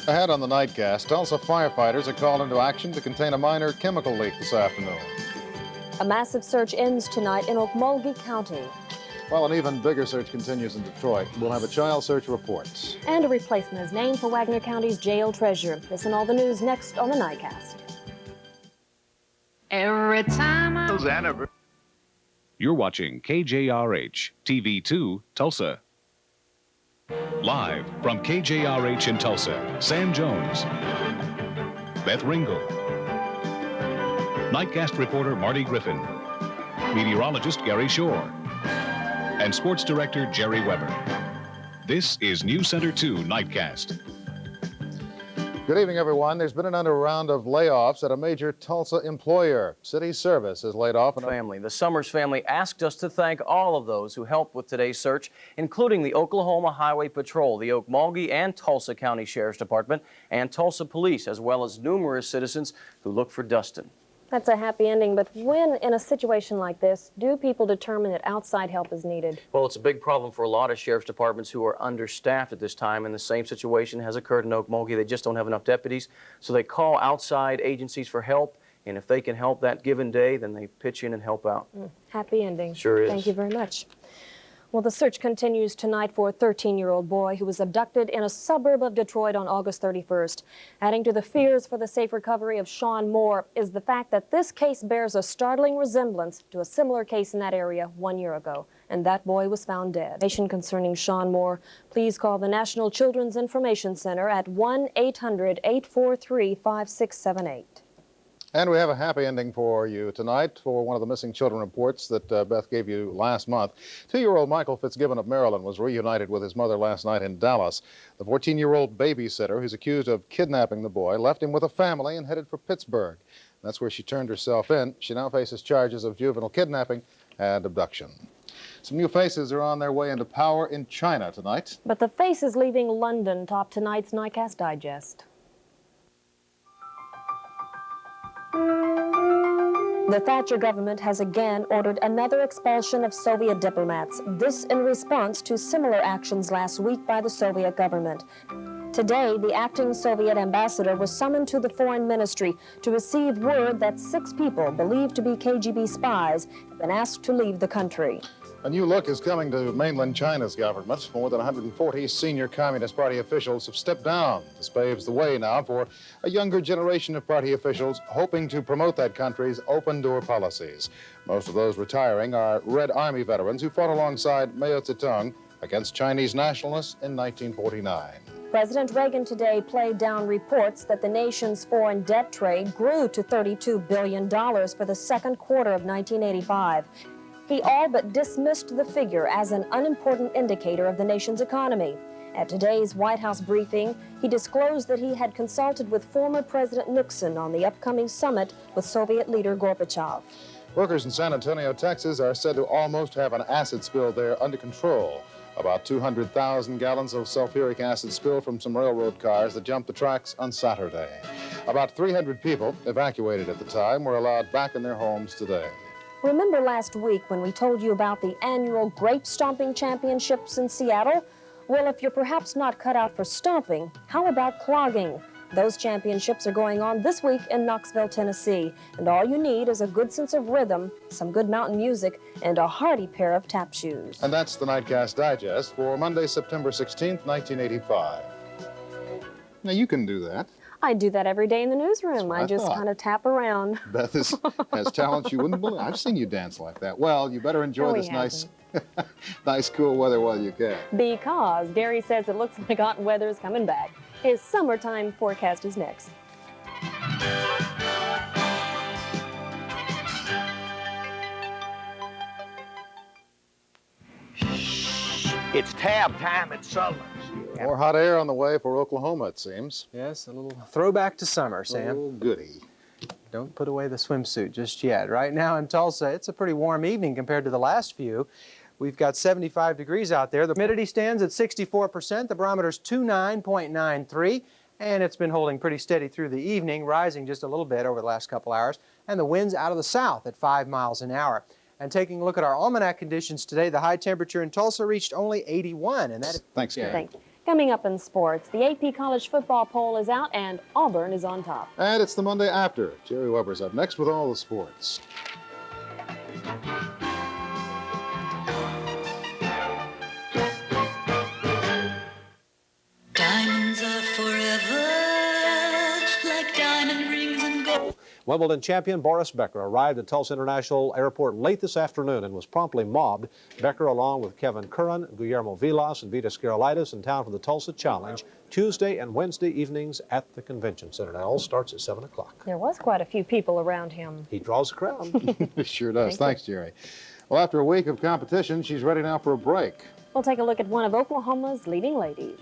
Ahead on the Nightcast, Tulsa firefighters are called into action to contain a minor chemical leak this afternoon. A massive search ends tonight in Okmulgee County. While an even bigger search continues in Detroit, we'll have a child search report. And a replacement is named for Wagner County's jail treasurer. This and all the news next on the Nightcast. Every time You're watching KJRH TV 2, Tulsa. Live from KJRH in Tulsa, Sam Jones, Beth Ringle, Nightcast reporter Marty Griffin, meteorologist Gary Shore, and sports director Jerry Weber. This is News Center 2 Nightcast. Good evening, everyone. There's been another round of layoffs at a major Tulsa employer. City Service has laid off family. The Summers family asked us to thank all of those who helped with today's search, including the Oklahoma Highway Patrol, the Okmulgee and Tulsa County Sheriff's Department, and Tulsa Police, as well as numerous citizens who looked for Dustin. That's a happy ending, but when in a situation like this, do people determine that outside help is needed? Well, it's a big problem for a lot of sheriff's departments who are understaffed at this time, and the same situation has occurred in Okmulgee. They just don't have enough deputies, so they call outside agencies for help, and if they can help that given day, then they pitch in and help out. Happy ending. Sure is. Thank you very much. Well, the search continues tonight for a 13-year-old boy who was abducted in a suburb of Detroit on August 31st. Adding to the fears for the safe recovery of Sean Moore is the fact that this case bears a startling resemblance to a similar case in that area 1 year ago, and that boy was found dead. Information concerning Sean Moore, please call the National Children's Information Center at 1-800-843-5678. And we have a happy ending for you tonight for one of the missing children reports that Beth gave you last month. 2-year-old Michael Fitzgibbon of Maryland was reunited with his mother last night in Dallas. The 14-year-old babysitter who's accused of kidnapping the boy left him with a family and headed for Pittsburgh. That's where she turned herself in. She now faces charges of juvenile kidnapping and abduction. Some new faces are on their way into power in China tonight. But the faces leaving London top tonight's Nightcast Digest. The Thatcher government has again ordered another expulsion of Soviet diplomats, this in response to similar actions last week by the Soviet government. Today, the acting Soviet ambassador was summoned to the foreign ministry to receive word that 6 people believed to be KGB spies have been asked to leave the country. A new look is coming to mainland China's government. More than 140 senior Communist Party officials have stepped down. This paves the way now for a younger generation of party officials hoping to promote that country's open-door policies. Most of those retiring are Red Army veterans who fought alongside Mao Zedong against Chinese nationalists in 1949. President Reagan today played down reports that the nation's foreign debt trade grew to $32 billion for the second quarter of 1985. He all but dismissed the figure as an unimportant indicator of the nation's economy. At today's White House briefing, he disclosed that he had consulted with former President Nixon on the upcoming summit with Soviet leader Gorbachev. Workers in San Antonio, Texas are said to almost have an acid spill there under control. About 200,000 gallons of sulfuric acid spilled from some railroad cars that jumped the tracks on Saturday. About 300 people, evacuated at the time, were allowed back in their homes today. Remember last week when we told you about the annual grape stomping championships in Seattle? Well, if you're perhaps not cut out for stomping, how about clogging? Those championships are going on this week in Knoxville, Tennessee, and all you need is a good sense of rhythm, some good mountain music, and a hearty pair of tap shoes. And that's the Nightcast Digest for Monday, September 16th, 1985. Now, you can do that. I do that every day in the newsroom. I just kind of tap around. Beth has talents you wouldn't believe. I've seen you dance like that. Well, you better enjoy this nice, cool weather while you can. Because Gary says it looks like hot weather's coming back. His summertime forecast is next. It's tab time at Sullivan's. More hot air on the way for Oklahoma, it seems. Yes, a little throwback to summer, Sam. Oh, goody. Don't put away the swimsuit just yet. Right now in Tulsa, it's a pretty warm evening compared to the last few. We've got 75 degrees out there. The humidity stands at 64%. The barometer's 29.93, and it's been holding pretty steady through the evening, rising just a little bit over the last couple hours. And the wind's out of the south at 5 miles an hour. And taking a look at our almanac conditions today, the high temperature in Tulsa reached only 81. And that is... Thanks, Gary. Thank you. Coming up in sports, the AP college football poll is out and Auburn is on top. And it's the Monday after. Jerry Weber's up next with all the sports. Diamonds are forever, like diamond rings and gold. Wimbledon champion Boris Becker arrived at Tulsa International Airport late this afternoon and was promptly mobbed. Becker, along with Kevin Curran, Guillermo Vilas, and Vitas Gerulaitis, in town for the Tulsa Challenge Tuesday and Wednesday evenings at the Convention Center. That all starts at 7 o'clock. There was quite a few people around him. He draws the crowd. It sure does. Thanks, Jerry. Well, after a week of competition, she's ready now for a break. We'll take a look at one of Oklahoma's leading ladies.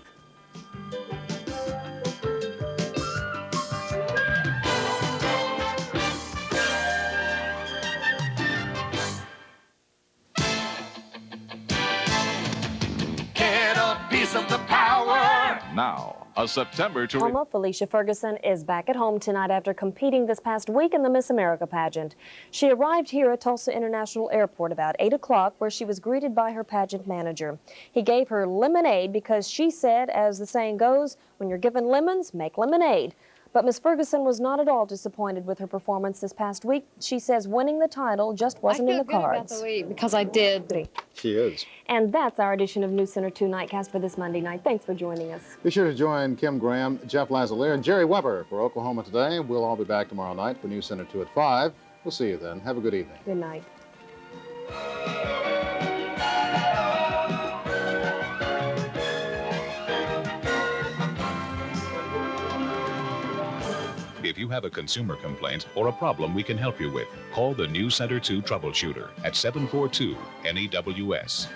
Get a piece of the power. Now, a September to... Oklahoma, Felicia Ferguson is back at home tonight after competing this past week in the Miss America pageant. She arrived here at Tulsa International Airport about 8 o'clock, where she was greeted by her pageant manager. He gave her lemonade because she said, as the saying goes, when you're given lemons, make lemonade. But Miss Ferguson was not at all disappointed with her performance this past week. She says winning the title just wasn't in the cards. I feel good about the week because I did. She is. And that's our edition of News Center 2 Nightcast for this Monday night. Thanks for joining us. Be sure to join Kim Graham, Jeff Lazalier, and Jerry Weber for Oklahoma Today. We'll all be back tomorrow night for News Center 2 at 5. We'll see you then. Have a good evening. Good night. If you have a consumer complaint or a problem we can help you with, call the News Center 2 troubleshooter at 742-NEWS.